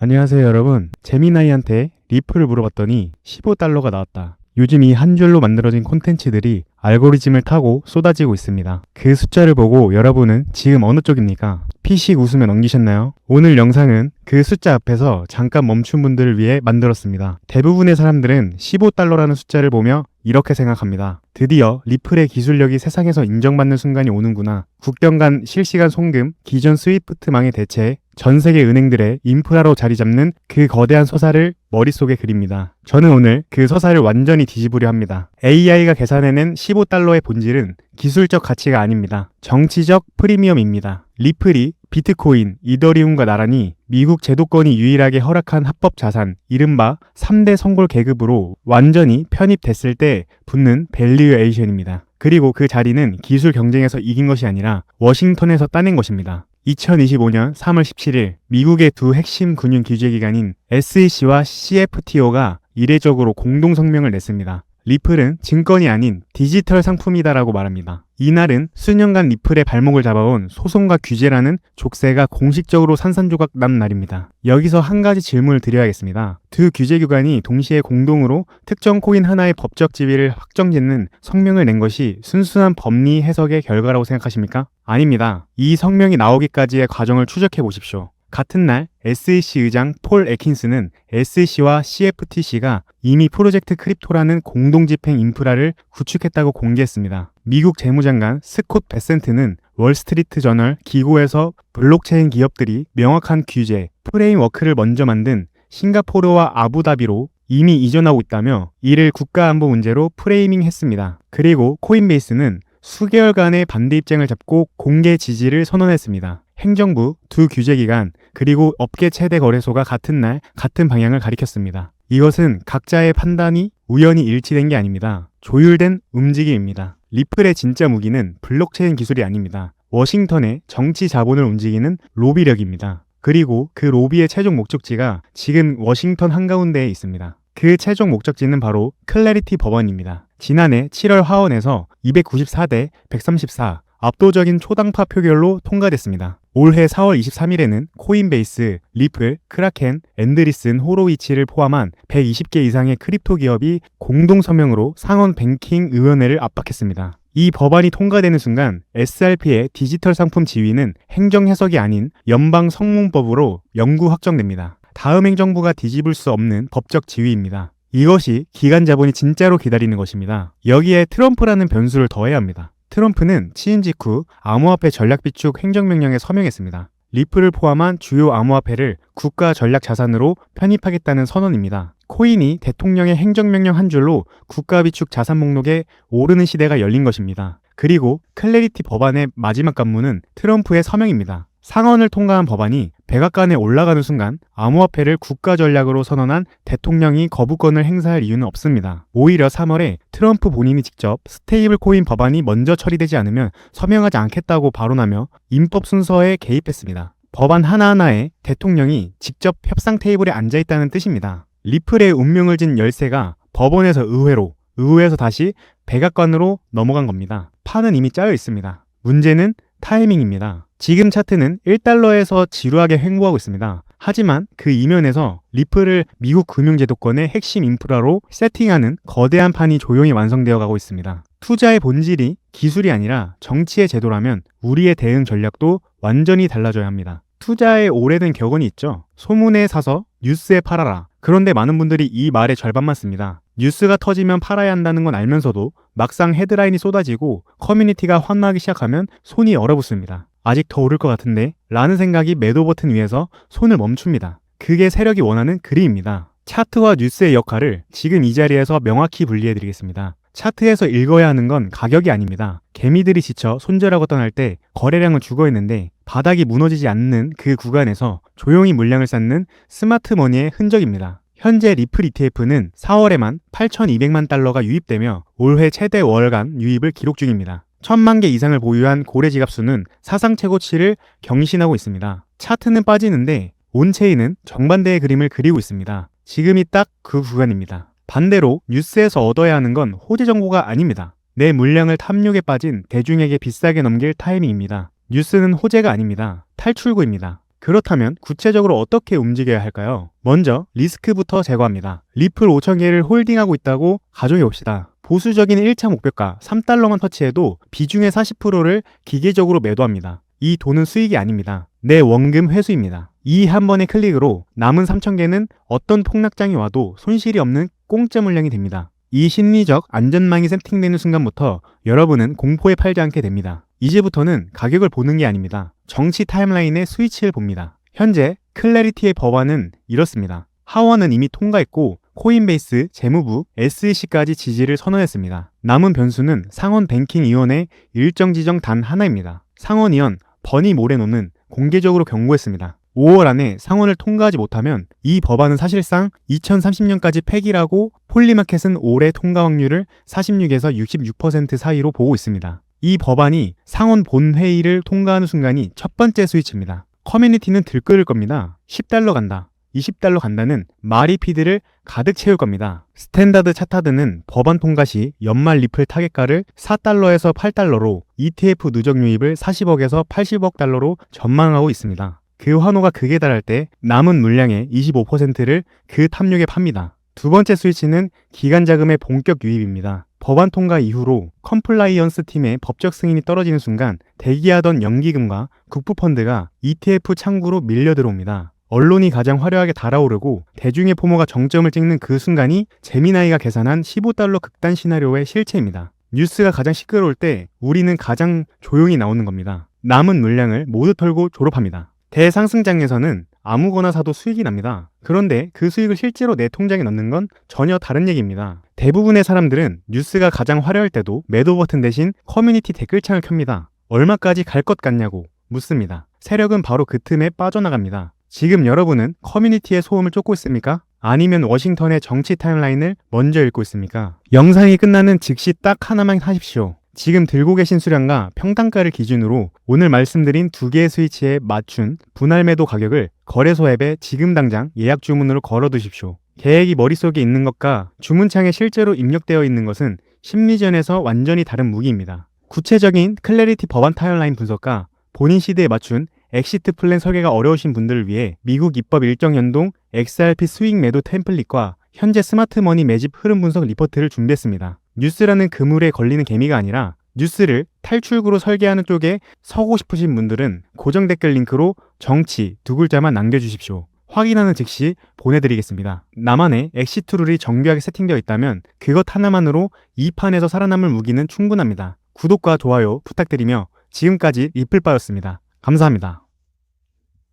안녕하세요 여러분. 재미나이한테 리플을 물어봤더니 15달러가 나왔다. 요즘 이 한 줄로 만들어진 콘텐츠들이 알고리즘을 타고 쏟아지고 있습니다. 그 숫자를 보고 여러분은 지금 어느 쪽입니까? 피식 웃으며 넘기셨나요? 오늘 영상은 그 숫자 앞에서 잠깐 멈춘 분들을 위해 만들었습니다. 대부분의 사람들은 15달러라는 숫자를 보며 이렇게 생각합니다. 드디어 리플의 기술력이 세상에서 인정받는 순간이 오는구나. 국경 간 실시간 송금, 기존 스위프트망의 대체, 전 세계 은행들의 인프라로 자리 잡는 그 거대한 서사를 머릿속에 그립니다. 저는 오늘 그 서사를 완전히 뒤집으려 합니다. AI가 계산해낸 15달러의 본질은 기술적 가치가 아닙니다. 정치적 프리미엄입니다. 리플이 비트코인, 이더리움과 나란히 미국 제도권이 유일하게 허락한 합법 자산, 이른바 3대 성골 계급으로 완전히 편입됐을 때 붙는 밸류에이션입니다. 그리고 그 자리는 기술 경쟁에서 이긴 것이 아니라 워싱턴에서 따낸 것입니다. 2025년 3월 17일 미국의 두 핵심 금융 규제기관인 SEC와 CFTO가 이례적으로 공동 성명을 냈습니다. 리플은 증권이 아닌 디지털 상품이다라고 말합니다. 이날은 수년간 리플의 발목을 잡아온 소송과 규제라는 족쇄가 공식적으로 산산조각 난 날입니다. 여기서 한 가지 질문을 드려야겠습니다. 두 규제기관이 동시에 공동으로 특정 코인 하나의 법적 지위를 확정짓는 성명을 낸 것이 순수한 법리 해석의 결과라고 생각하십니까? 아닙니다. 이 성명이 나오기까지의 과정을 추적해 보십시오. 같은 날 SEC 의장 폴 애킨스는 SEC와 CFTC가 이미 프로젝트 크립토라는 공동집행 인프라를 구축했다고 공개했습니다. 미국 재무장관 스콧 베센트는 월스트리트 저널 기고에서 블록체인 기업들이 명확한 규제, 프레임워크를 먼저 만든 싱가포르와 아부다비로 이미 이전하고 있다며 이를 국가안보 문제로 프레이밍했습니다. 그리고 코인베이스는 수개월간의 반대 입장을 잡고 공개 지지를 선언했습니다. 행정부, 두 규제기관, 그리고 업계 최대 거래소가 같은 날 같은 방향을 가리켰습니다. 이것은 각자의 판단이 우연히 일치된 게 아닙니다. 조율된 움직임입니다. 리플의 진짜 무기는 블록체인 기술이 아닙니다. 워싱턴의 정치 자본을 움직이는 로비력입니다. 그리고 그 로비의 최종 목적지가 지금 워싱턴 한가운데에 있습니다. 그 최종 목적지는 바로 클래리티 법안입니다. 지난해 7월 하원에서 294대 134 압도적인 초당파 표결로 통과됐습니다. 올해 4월 23일에는 코인베이스, 리플, 크라켄, 앤드리슨, 호로위치를 포함한 120개 이상의 크립토 기업이 공동서명으로 상원 뱅킹 의원회를 압박했습니다. 이 법안이 통과되는 순간 SRP의 디지털 상품 지위는 행정 해석이 아닌 연방 성문법으로 영구 확정됩니다. 다음 행정부가 뒤집을 수 없는 법적 지위입니다. 이것이 기관 자본이 진짜로 기다리는 것입니다. 여기에 트럼프라는 변수를 더해야 합니다. 트럼프는 취임 직후 암호화폐 전략비축 행정명령에 서명했습니다. 리플을 포함한 주요 암호화폐를 국가 전략 자산으로 편입하겠다는 선언입니다. 코인이 대통령의 행정명령 한 줄로 국가비축 자산 목록에 오르는 시대가 열린 것입니다. 그리고 클래리티 법안의 마지막 관문은 트럼프의 서명입니다. 상원을 통과한 법안이 백악관에 올라가는 순간 암호화폐를 국가 전략으로 선언한 대통령이 거부권을 행사할 이유는 없습니다. 오히려 3월에 트럼프 본인이 직접 스테이블 코인 법안이 먼저 처리되지 않으면 서명하지 않겠다고 발언하며 입법 순서에 개입했습니다. 법안 하나하나에 대통령이 직접 협상 테이블에 앉아있다는 뜻입니다. 리플의 운명을 진 열쇠가 법원에서 의회로, 의회에서 다시 백악관으로 넘어간 겁니다. 판은 이미 짜여 있습니다. 문제는 타이밍입니다. 지금 차트는 1달러에서 지루하게 횡보하고 있습니다. 하지만 그 이면에서 리플을 미국 금융제도권의 핵심 인프라로 세팅하는 거대한 판이 조용히 완성되어 가고 있습니다. 투자의 본질이 기술이 아니라 정치의 제도라면 우리의 대응 전략도 완전히 달라져야 합니다. 투자에 오래된 격언이 있죠. 소문에 사서 뉴스에 팔아라. 그런데 많은 분들이 이 말의 절반만 씁니다. 뉴스가 터지면 팔아야 한다는 건 알면서도 막상 헤드라인이 쏟아지고 커뮤니티가 환호하기 시작하면 손이 얼어붙습니다. 아직 더 오를 것 같은데? 라는 생각이 매도 버튼 위에서 손을 멈춥니다. 그게 세력이 원하는 그림입니다. 차트와 뉴스의 역할을 지금 이 자리에서 명확히 분리해드리겠습니다. 차트에서 읽어야 하는 건 가격이 아닙니다. 개미들이 지쳐 손절하고 떠날 때 거래량은 죽어있는데 바닥이 무너지지 않는 그 구간에서 조용히 물량을 쌓는 스마트머니의 흔적입니다. 현재 리플 ETF는 4월에만 8,200만 달러가 유입되며 올해 최대 월간 유입을 기록 중입니다. 1,000만 개 이상을 보유한 고래 지갑 수는 사상 최고치를 경신하고 있습니다. 차트는 빠지는데 온체인은 정반대의 그림을 그리고 있습니다. 지금이 딱 그 구간입니다. 반대로 뉴스에서 얻어야 하는 건 호재 정보가 아닙니다. 내 물량을 탐욕에 빠진 대중에게 비싸게 넘길 타이밍입니다. 뉴스는 호재가 아닙니다. 탈출구입니다. 그렇다면 구체적으로 어떻게 움직여야 할까요? 먼저 리스크부터 제거합니다. 리플 5,000개를 홀딩하고 있다고 가정해 봅시다. 보수적인 1차 목표가 3달러만 터치해도 비중의 40%를 기계적으로 매도합니다. 이 돈은 수익이 아닙니다. 내 원금 회수입니다. 이 한 번의 클릭으로 남은 3,000개는 어떤 폭락장이 와도 손실이 없는 공짜 물량이 됩니다. 이 심리적 안전망이 세팅되는 순간부터 여러분은 공포에 팔지 않게 됩니다. 이제부터는 가격을 보는 게 아닙니다. 정치 타임라인의 스위치를 봅니다. 현재 클래리티의 법안은 이렇습니다. 하원은 이미 통과했고 코인베이스, 재무부, SEC까지 지지를 선언했습니다. 남은 변수는 상원 뱅킹위원회 일정 지정 단 하나입니다. 상원의원 버니 모레노는 공개적으로 경고했습니다. 5월 안에 상원을 통과하지 못하면 이 법안은 사실상 2030년까지 폐기라고 폴리마켓은 올해 통과 확률을 46에서 66% 사이로 보고 있습니다. 이 법안이 상원 본회의를 통과하는 순간이 첫 번째 스위치입니다. 커뮤니티는 들끓을 겁니다. 10달러 간다. 20달러 간다는 말이 피드를 가득 채울 겁니다. 스탠다드 차타드는 법안 통과 시 연말 리플 타겟가를 4달러에서 8달러로 ETF 누적 유입을 40억에서 80억 달러로 전망하고 있습니다. 그 환호가 극에 달할 때 남은 물량의 25%를 그 탐욕에 팝니다. 두 번째 스위치는 기관 자금의 본격 유입입니다. 법안 통과 이후로 컴플라이언스 팀의 법적 승인이 떨어지는 순간 대기하던 연기금과 국부펀드가 ETF 창구로 밀려 들어옵니다. 언론이 가장 화려하게 달아오르고 대중의 포모가 정점을 찍는 그 순간이 제미나이가 계산한 15달러 극단 시나리오의 실체입니다. 뉴스가 가장 시끄러울 때 우리는 가장 조용히 나오는 겁니다. 남은 물량을 모두 털고 졸업합니다. 대상승장에서는 아무거나 사도 수익이 납니다. 그런데 그 수익을 실제로 내 통장에 넣는 건 전혀 다른 얘기입니다. 대부분의 사람들은 뉴스가 가장 화려할 때도 매도 버튼 대신 커뮤니티 댓글창을 켭니다. 얼마까지 갈 것 같냐고 묻습니다. 세력은 바로 그 틈에 빠져나갑니다. 지금 여러분은 커뮤니티의 소음을 쫓고 있습니까? 아니면 워싱턴의 정치 타임라인을 먼저 읽고 있습니까? 영상이 끝나는 즉시 딱 하나만 하십시오. 지금 들고 계신 수량과 평단가를 기준으로 오늘 말씀드린 두 개의 스위치에 맞춘 분할 매도 가격을 거래소 앱에 지금 당장 예약 주문으로 걸어두십시오. 계획이 머릿속에 있는 것과 주문창에 실제로 입력되어 있는 것은 심리전에서 완전히 다른 무기입니다. 구체적인 클래리티 법안 타임라인 분석과 본인 시대에 맞춘 엑시트 플랜 설계가 어려우신 분들을 위해 미국 입법 일정 연동 XRP 수익 매도 템플릿과 현재 스마트머니 매집 흐름 분석 리포트를 준비했습니다. 뉴스라는 그물에 걸리는 개미가 아니라 뉴스를 탈출구로 설계하는 쪽에 서고 싶으신 분들은 고정 댓글 링크로 정치 두 글자만 남겨주십시오. 확인하는 즉시 보내드리겠습니다. 나만의 엑시트 룰이 정교하게 세팅되어 있다면 그것 하나만으로 이 판에서 살아남을 무기는 충분합니다. 구독과 좋아요 부탁드리며 지금까지 리플바였습니다. 감사합니다.